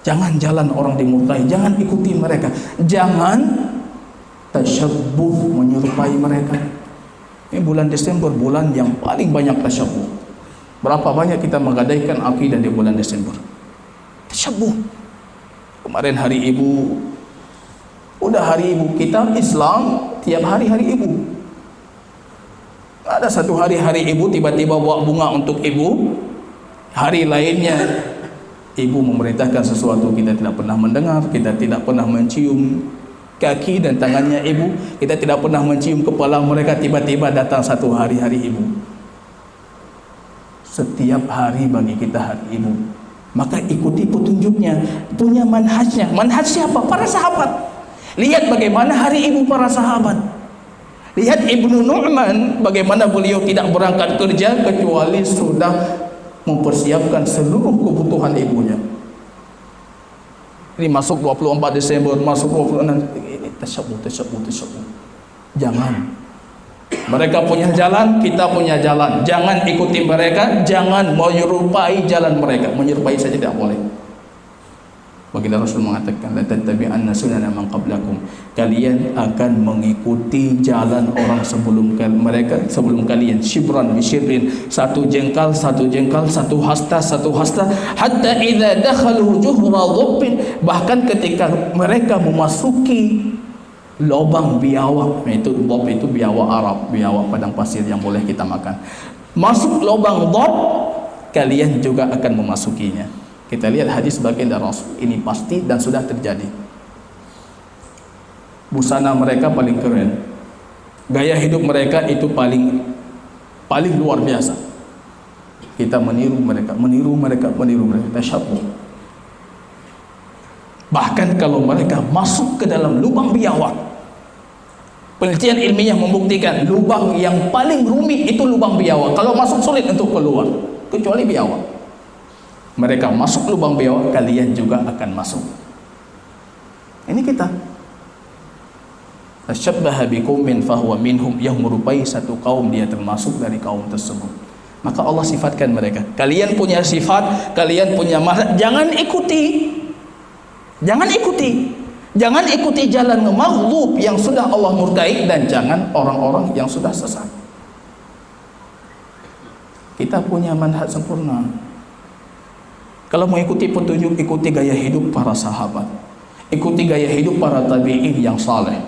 Jangan jalan orang dimurkai, jangan ikuti mereka, jangan tasyabbuh menyerupai mereka. Ini bulan Desember, bulan yang paling banyak tasyabbuh. Berapa banyak kita menggadaikan akidah di bulan Desember? Tasyabbuh. Kemarin hari ibu, udah hari ibu, kita Islam tiap hari hari ibu. Ada satu hari ibu tiba-tiba bawa bunga untuk ibu, hari lainnya ibu memerintahkan sesuatu kita tidak pernah mendengar, kita tidak pernah mencium kaki dan tangannya ibu, kita tidak pernah mencium kepala mereka, tiba-tiba datang satu hari ibu. Setiap hari bagi kita hari ibu, maka ikuti petunjuknya, punya manhajnya. Manhaj siapa? Para sahabat. Lihat bagaimana hari ibu para sahabat. Lihat Ibnu Nu'man, bagaimana beliau tidak berangkat kerja kecuali sudah mempersiapkan seluruh kebutuhan ibunya. Ini masuk 24 Desember, masuk 26, ini tasyabbuh. Jangan. Mereka punya jalan, kita punya jalan. Jangan ikuti mereka, jangan menyerupai jalan mereka. Menyerupai saja tidak boleh. Baginda Rasul mengatakan, la tattabi'anna sunana man qablakum. Kalian akan mengikuti jalan orang sebelum mereka, sebelum kalian. Shibran bi shibrin, satu jengkal, satu hasta, hatta idza dakhalu juhra dhubbin, bahkan ketika mereka memasuki lubang biawak, itu dhab itu biawak Arab, biawak padang pasir yang boleh kita makan. Masuk lubang dhab, kalian juga akan memasukinya. Kita lihat hadis baginda Rasul, ini pasti dan sudah terjadi. Busana mereka paling keren, gaya hidup mereka itu paling luar biasa. Kita meniru mereka. Tasyabbuh. Bahkan kalau mereka masuk ke dalam lubang biawak, penelitian ilmiah membuktikan lubang yang paling rumit itu lubang biawak. Kalau masuk sulit untuk keluar, kecuali biawak. Mereka masuk lubang biawak, kalian juga akan masuk. Ini kita. Tasyabbaha biqaumin fahuwa minhum, yang merupai satu kaum dia termasuk dari kaum tersebut. Maka Allah sifatkan mereka. Kalian punya sifat, kalian punya manhaj, jangan ikuti. Jangan ikuti jalan maghdub yang sudah Allah murkai, dan jangan orang-orang yang sudah sesat. Kita punya manhaj sempurna. Kalau mau ikuti petunjuk, ikuti gaya hidup para sahabat, ikuti gaya hidup para tabi'in yang saleh.